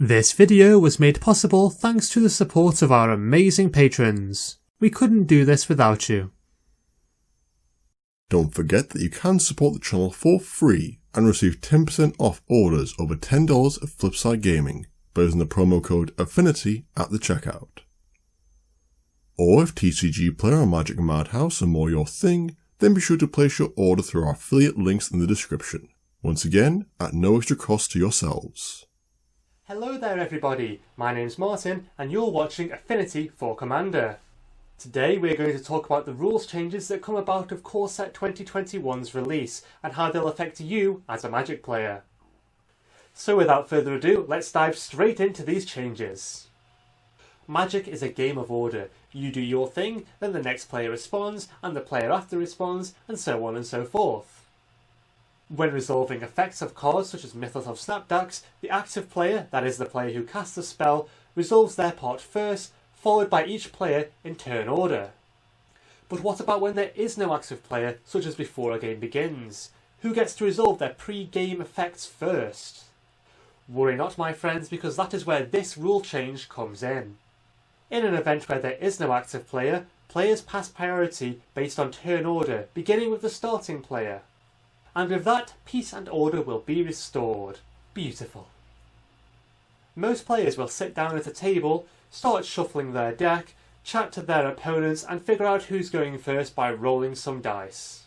This video was made possible thanks to the support of our amazing patrons. We couldn't do this without you. Don't forget that you can support the channel for free and receive 10% off orders over $10 at Flipside Gaming by using the promo code Affinity at the checkout. Or if TCG Player or Magic Madhouse are more your thing, then be sure to place your order through our affiliate links in the description. Once again, at no extra cost to yourselves. Hello there everybody, my name's Martin and you're watching Affinity for Commander. Today we're going to talk about the rules changes that come about of Core Set 2021's release and how they'll affect you as a Magic player. So without further ado, let's dive straight into these changes. Magic is a game of order. You do your thing, then the next player responds, and the player after responds, and so on and so forth. When resolving effects of cards such as Mythos of Snapdax, the active player, that is the player who casts the spell, resolves their part first, followed by each player in turn order. But what about when there is no active player, such as before a game begins? Who gets to resolve their pre-game effects first? Worry not, my friends, because that is where this rule change comes in. In an event where there is no active player, players pass priority based on turn order, beginning with the starting player. And with that, peace and order will be restored. Beautiful. Most players will sit down at a table, start shuffling their deck, chat to their opponents and figure out who's going first by rolling some dice.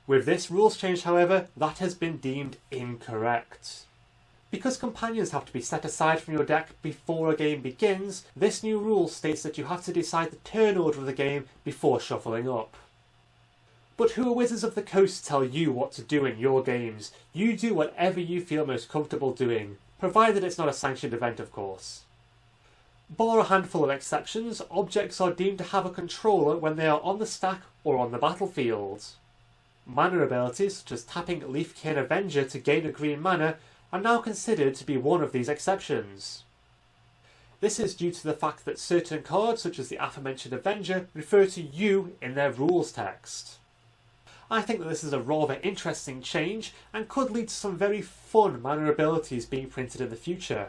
With this rules change, however, that has been deemed incorrect. Because companions have to be set aside from your deck before a game begins, this new rule states that you have to decide the turn order of the game before shuffling up. But who are Wizards of the Coast to tell you what to do in your games? You do whatever you feel most comfortable doing, provided it's not a sanctioned event of course. Bar a handful of exceptions, objects are deemed to have a controller when they are on the stack or on the battlefield. Mana abilities such as tapping Leafkin Avenger to gain a green mana are now considered to be one of these exceptions. This is due to the fact that certain cards such as the aforementioned Avenger refer to you in their rules text. I think that this is a rather interesting change and could lead to some very fun mana abilities being printed in the future.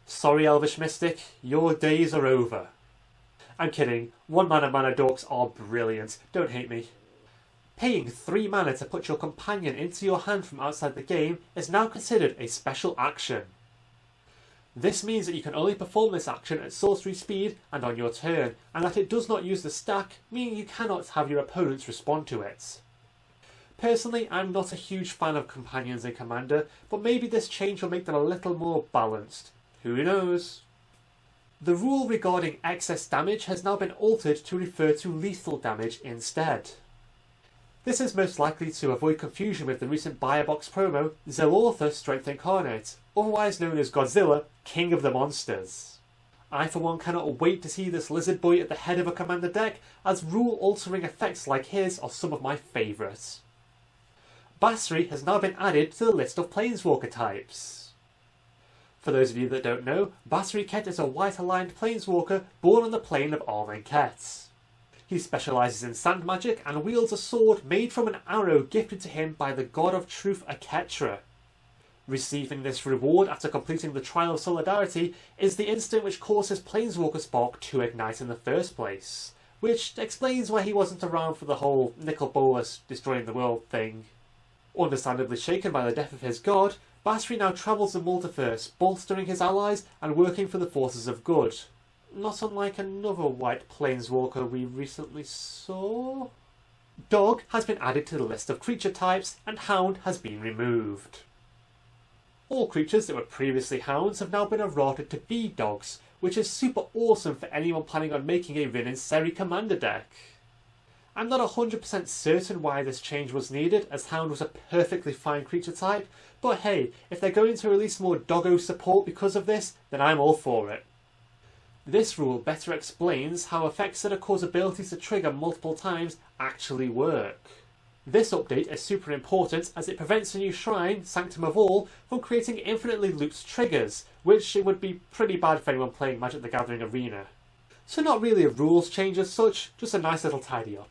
Sorry Elvish Mystic, your days are over. I'm kidding, 1 mana dorks are brilliant, don't hate me. Paying 3 mana to put your companion into your hand from outside the game is now considered a special action. This means that you can only perform this action at sorcery speed and on your turn, and that it does not use the stack, meaning you cannot have your opponents respond to it. Personally, I'm not a huge fan of companions in Commander, but maybe this change will make them a little more balanced. Who knows? The rule regarding excess damage has now been altered to refer to lethal damage instead. This is most likely to avoid confusion with the recent Buy a Box promo, Zelortha Strength Incarnate, otherwise known as Godzilla, King of the Monsters. I for one cannot wait to see this lizard boy at the head of a Commander deck, as rule-altering effects like his are some of my favourites. Basri has now been added to the list of Planeswalker types. For those of you that don't know, Basri Ket is a white-aligned Planeswalker born on the plane of Armen-Ket. He specialises in sand magic and wields a sword made from an arrow gifted to him by the god of truth Aketra. Receiving this reward after completing the Trial of Solidarity is the instant which causes Planeswalker Spark to ignite in the first place, which explains why he wasn't around for the whole Nicol Bolas destroying the world thing. Understandably shaken by the death of his god, Basri now travels the multiverse, bolstering his allies and working for the forces of good. Not unlike another white planeswalker we recently saw. Dog has been added to the list of creature types, and Hound has been removed. All creatures that were previously Hounds have now been errated to be Dogs, which is super awesome for anyone planning on making a Rin and Seri Commander deck. I'm not 100% certain why this change was needed, as Hound was a perfectly fine creature type, but hey, if they're going to release more doggo support because of this, then I'm all for it. This rule better explains how effects that cause abilities to trigger multiple times actually work. This update is super important as it prevents the new shrine, Sanctum of All, from creating infinitely looped triggers, which it would be pretty bad for anyone playing Magic the Gathering Arena. So not really a rules change as such, just a nice little tidy up.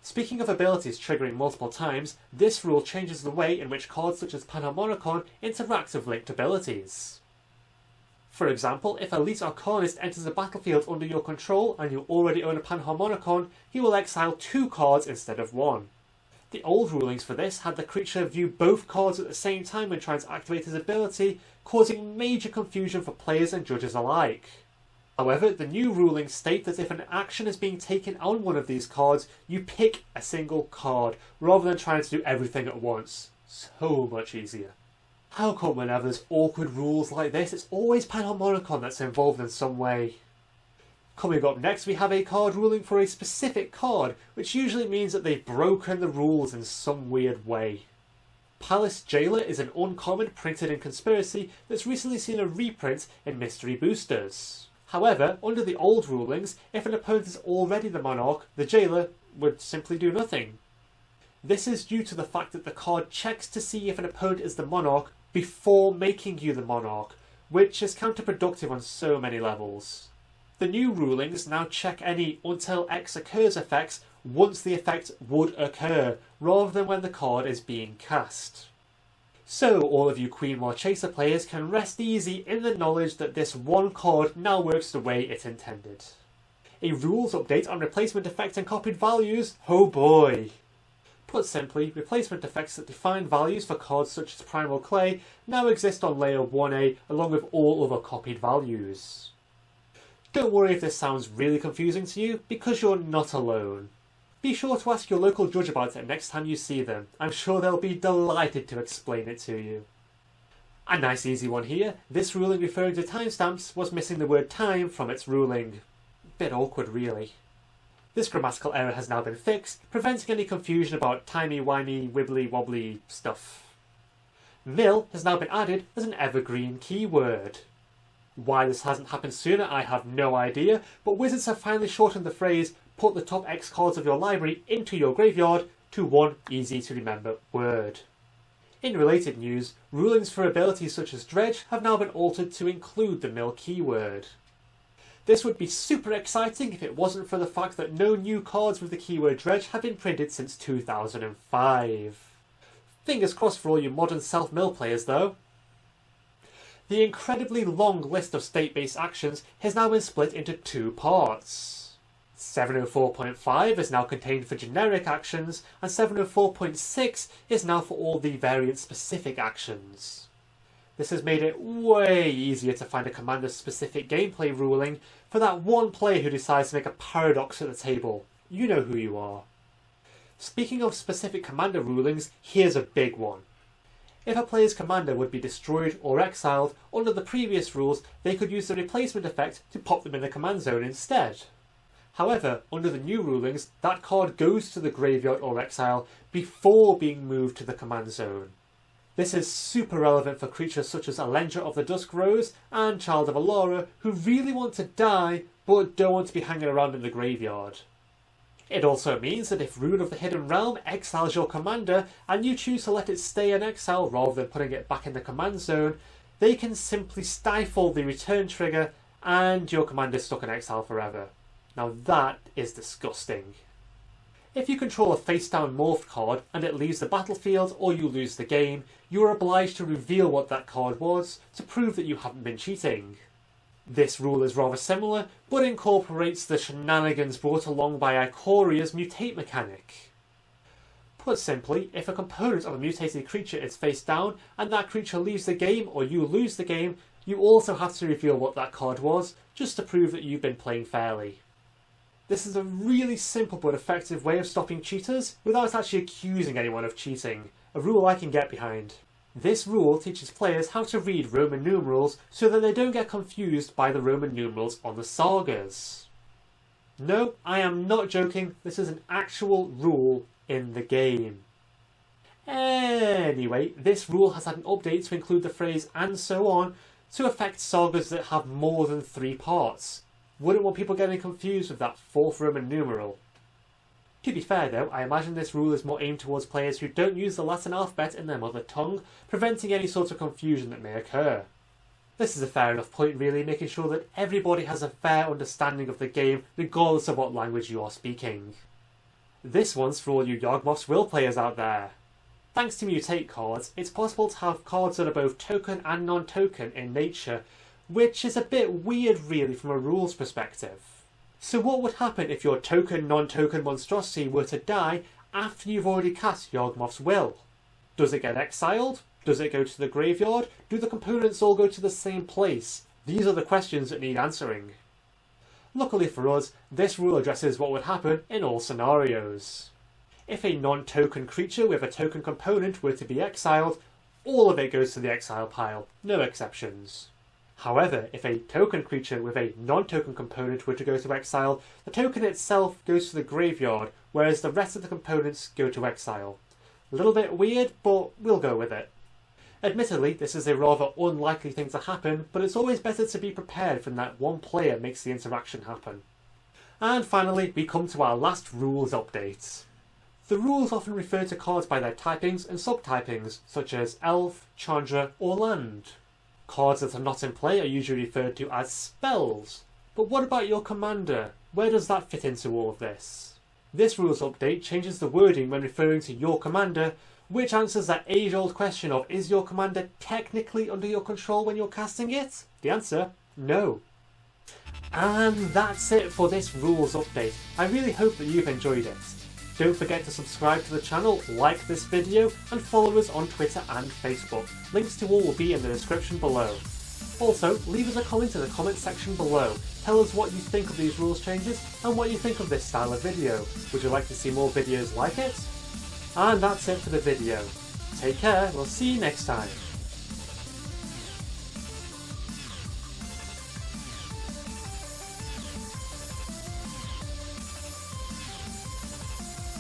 Speaking of abilities triggering multiple times, this rule changes the way in which cards such as Panharmonicon interact with linked abilities. For example, if Elite Arcanist enters the battlefield under your control and you already own a Panharmonicon, he will exile 2 cards instead of 1. The old rulings for this had the creature view both cards at the same time when trying to activate his ability, causing major confusion for players and judges alike. However, the new rulings state that if an action is being taken on one of these cards, you pick a single card, rather than trying to do everything at once. So much easier. How come whenever there's awkward rules like this, it's always Panharmonicon that's involved in some way? Coming up next, we have a card ruling for a specific card, which usually means that they've broken the rules in some weird way. Palace Jailer is an uncommon printed in Conspiracy that's recently seen a reprint in Mystery Boosters. However, under the old rulings, if an opponent is already the Monarch, the Jailer would simply do nothing. This is due to the fact that the card checks to see if an opponent is the Monarch before making you the Monarch, which is counterproductive on so many levels. The new rulings now check any until X occurs effects once the effect would occur, rather than when the card is being cast. So all of you Queen War Chaser players can rest easy in the knowledge that this one card now works the way it intended. A rules update on replacement effects and copied values? Oh boy! Put simply, replacement effects that define values for cards such as Primal Clay now exist on layer 1A along with all other copied values. Don't worry if this sounds really confusing to you, because you're not alone. Be sure to ask your local judge about it next time you see them. I'm sure they'll be delighted to explain it to you. A nice easy one here. This ruling referring to timestamps was missing the word time from its ruling. Bit awkward really. This grammatical error has now been fixed, preventing any confusion about timey-wimey, wibbly-wobbly stuff. Mill has now been added as an evergreen keyword. Why this hasn't happened sooner I have no idea, but Wizards have finally shortened the phrase "put the top X cards of your library into your graveyard" to one easy to remember word. In related news, rulings for abilities such as Dredge have now been altered to include the mill keyword. This would be super exciting if it wasn't for the fact that no new cards with the keyword Dredge have been printed since 2005. Fingers crossed for all you modern self-mill players though. The incredibly long list of state-based actions has now been split into 2 parts. 704.5 is now contained for generic actions, and 704.6 is now for all the variant-specific actions. This has made it way easier to find a commander-specific gameplay ruling for that one player who decides to make a paradox at the table. You know who you are. Speaking of specific commander rulings, here's a big one. If a player's commander would be destroyed or exiled, under the previous rules they could use the replacement effect to pop them in the command zone instead. However, under the new rulings, that card goes to the graveyard or exile before being moved to the command zone. This is super relevant for creatures such as Alendra of the Dusk Rose and Child of Alara, who really want to die but don't want to be hanging around in the graveyard. It also means that if Rune of the Hidden Realm exiles your commander and you choose to let it stay in exile rather than putting it back in the command zone, they can simply stifle the return trigger and your commander is stuck in exile forever. Now that is disgusting. If you control a face-down morphed card and it leaves the battlefield or you lose the game, you are obliged to reveal what that card was to prove that you haven't been cheating. This rule is rather similar, but incorporates the shenanigans brought along by Ikoria's mutate mechanic. Put simply, if a component of a mutated creature is face down and that creature leaves the game or you lose the game, you also have to reveal what that card was, just to prove that you've been playing fairly. This is a really simple but effective way of stopping cheaters without actually accusing anyone of cheating, a rule I can get behind. This rule teaches players how to read Roman numerals so that they don't get confused by the Roman numerals on the sagas. No, I am not joking, this is an actual rule in the game. Anyway, this rule has had an update to include the phrase "and so on" to affect sagas that have more than 3 parts. Wouldn't want people getting confused with that 4th Roman numeral. To be fair though, I imagine this rule is more aimed towards players who don't use the Latin alphabet in their mother tongue, preventing any sort of confusion that may occur. This is a fair enough point really, making sure that everybody has a fair understanding of the game regardless of what language you are speaking. This one's for all you Yawgmoth's Will players out there. Thanks to mutate cards, it's possible to have cards that are both token and non-token in nature, which is a bit weird really from a rules perspective. So what would happen if your token non-token monstrosity were to die after you've already cast Yawgmoth's Will? Does it get exiled? Does it go to the graveyard? Do the components all go to the same place? These are the questions that need answering. Luckily for us, this rule addresses what would happen in all scenarios. If a non-token creature with a token component were to be exiled, all of it goes to the exile pile, no exceptions. However, if a token creature with a non-token component were to go to exile, the token itself goes to the graveyard, whereas the rest of the components go to exile. A little bit weird, but we'll go with it. Admittedly, this is a rather unlikely thing to happen, but it's always better to be prepared when that one player makes the interaction happen. And finally, we come to our last rules update. The rules often refer to cards by their typings and subtypings, such as Elf, Chandra, or Land. Cards that are not in play are usually referred to as spells. But what about your commander? Where does that fit into all of this? This rules update changes the wording when referring to your commander, which answers that age-old question of, is your commander technically under your control when you're casting it? The answer, no. And that's it for this rules update. I really hope that you've enjoyed it. Don't forget to subscribe to the channel, like this video, and follow us on Twitter and Facebook. Links to all will be in the description below. Also, leave us a comment in the comment section below. Tell us what you think of these rules changes and what you think of this style of video. Would you like to see more videos like it? And that's it for the video. Take care, we'll see you next time.